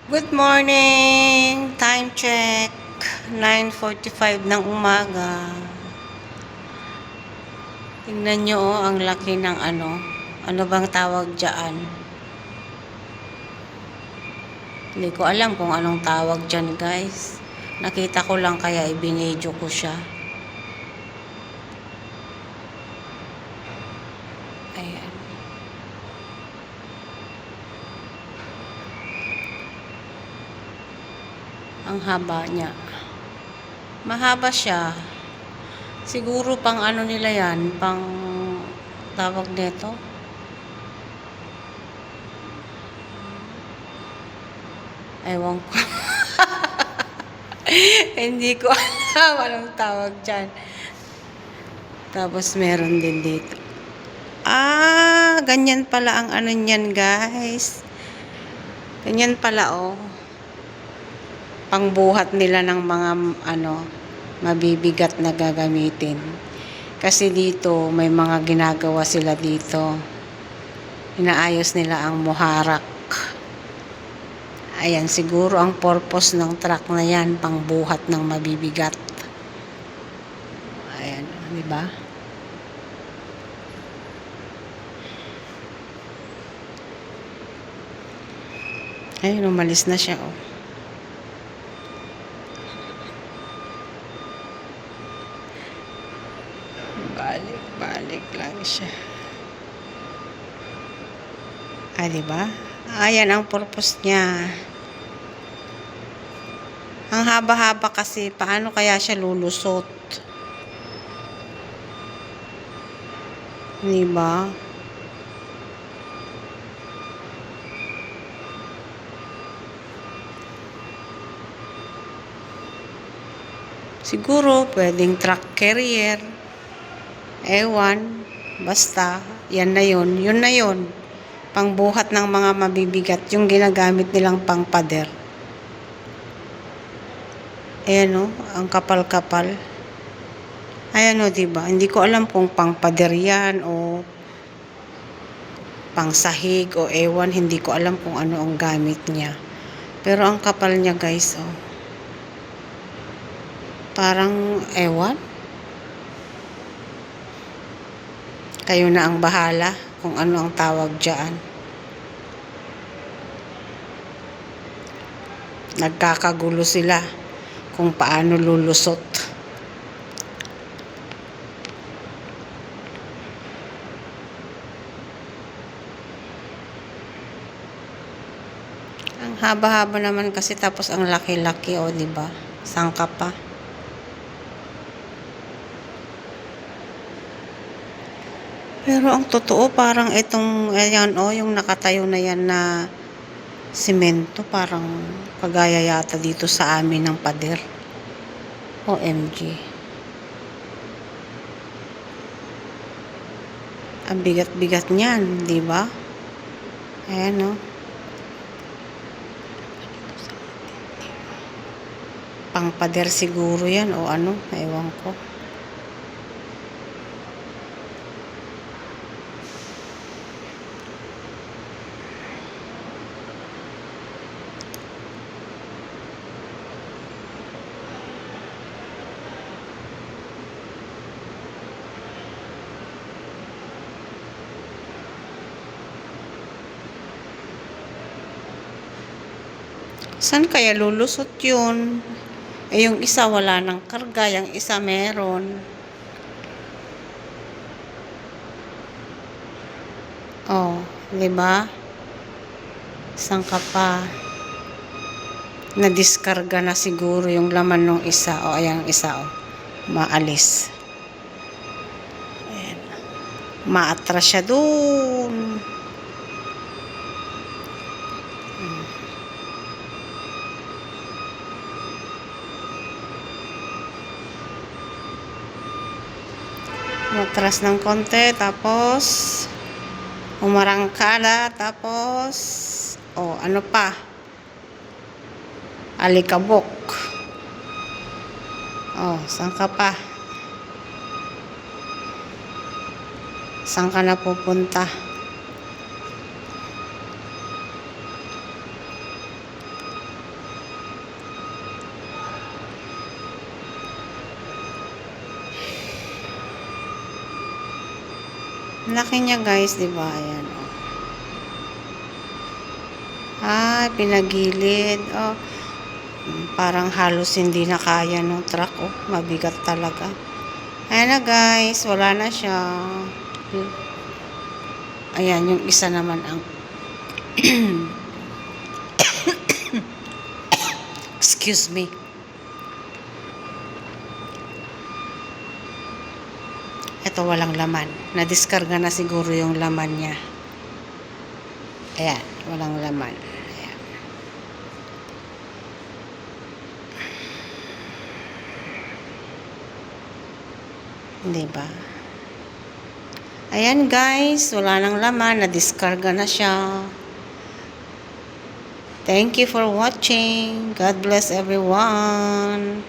Good morning! Time check. 9:45 ng umaga. Tingnan nyo ang laki ng ano. Ano bang tawag dyan? Hindi ko alam kung anong tawag dyan, guys. Nakita ko lang kaya ibinedyo ko siya. Ayan. Ang haba niya. Mahaba siya. Siguro pang ano nila yan, pang tawag nito. Ewan ko. Hindi ko alam anong tawag dyan. Tapos meron din dito. Ganyan pala ang ano niyan, guys. Ganyan pala, oh. Pangbuhat nila ng mga ano, mabibigat na gagamitin. Kasi dito, may mga ginagawa sila dito. Inaayos nila ang muharak. Ayan, siguro ang purpose ng truck na yan, pangbuhat ng mabibigat. Ayan, di ba? Ayun, umalis na siya, oh. Balik lang siya. Di ba? Ayan ang purpose niya. Ang haba-haba kasi, paano kaya siya lulusot? Di ba? Siguro, pwedeng truck carrier. Ewan, basta, yan na yun. Yun na yun. Pangbuhat ng mga mabibigat, yung ginagamit nilang pangpader. Ayan o, ang kapal-kapal. Ayan o, diba? Hindi ko alam kung pangpader yan o pangsahig o ewan. Hindi ko alam kung ano ang gamit niya. Pero ang kapal niya, guys, oh. Parang, ewan. Kayo na ang bahala kung ano ang tawag dyan. Nagkakagulo sila kung paano lulusot. Ang haba-haba naman kasi tapos ang laki-laki, o, diba? Sangka pa. Pero ang totoo parang itong ayan, oh, yung nakatayo na yan na simento, parang kagaya yata dito sa amin ng pader. OMG. Ang bigat-bigat niyan, di ba? Ayan, oh. Pang pader siguro yan o ano, ewan ko. Saan kaya lulusot yun? Yung isa wala ng karga, yung isa meron. Oh, di ba? Saan ka pa? Na-diskarga na siguro yung laman ng isa. O, ayan, isa, oh. Maalis. Ayan. Maatras siya doon. Matras ng konti, tapos umarangkada, tapos ano pa, alikabok. Saan ka pa? Saan ka na pupunta? Laki niya guys, di ba? Ayan, oh. Ah, pinagilid. Oh, parang halos hindi na kaya ng truck. Oh, mabigat talaga. Ayan na guys, wala na siya. Ayan, yung isa naman ang excuse me. Ito walang laman. Nadiskarga na siguro yung laman niya. Ayan, walang laman. Ayan. Diba? Ayan guys, wala nang laman. Nadiskarga na siya. Thank you for watching. God bless everyone.